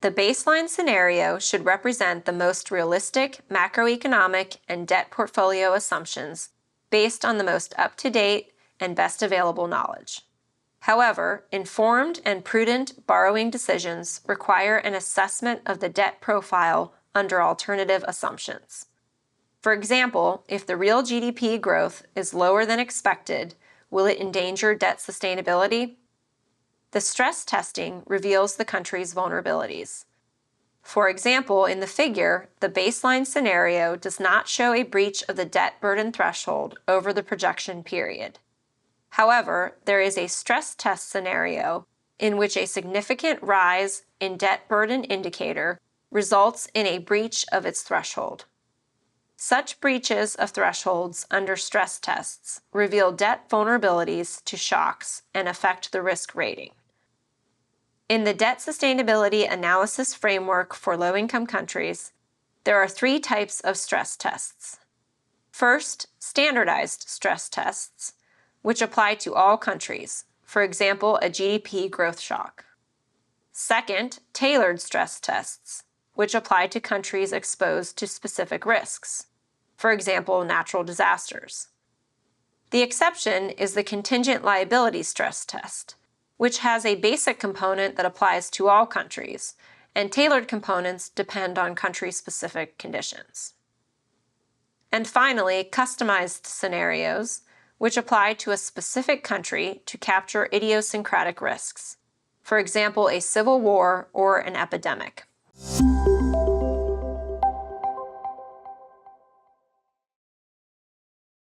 The baseline scenario should represent the most realistic macroeconomic and debt portfolio assumptions based on the most up-to-date and best available knowledge. However, informed and prudent borrowing decisions require an assessment of the debt profile under alternative assumptions. For example, if the real GDP growth is lower than expected, will it endanger debt sustainability? The stress testing reveals the country's vulnerabilities. For example, in the figure, the baseline scenario does not show a breach of the debt burden threshold over the projection period. However, there is a stress test scenario in which a significant rise in debt burden indicator results in a breach of its threshold. Such breaches of thresholds under stress tests reveal debt vulnerabilities to shocks and affect the risk rating. In the Debt Sustainability Analysis Framework for Low-Income Countries, there are 3 types of stress tests. First, standardized stress tests, which apply to all countries, for example, a GDP growth shock. Second, tailored stress tests, which apply to countries exposed to specific risks, for example, natural disasters. The exception is the contingent liability stress test, which has a basic component that applies to all countries, and tailored components depend on country-specific conditions. And finally, customized scenarios, which apply to a specific country to capture idiosyncratic risks, for example, a civil war or an epidemic.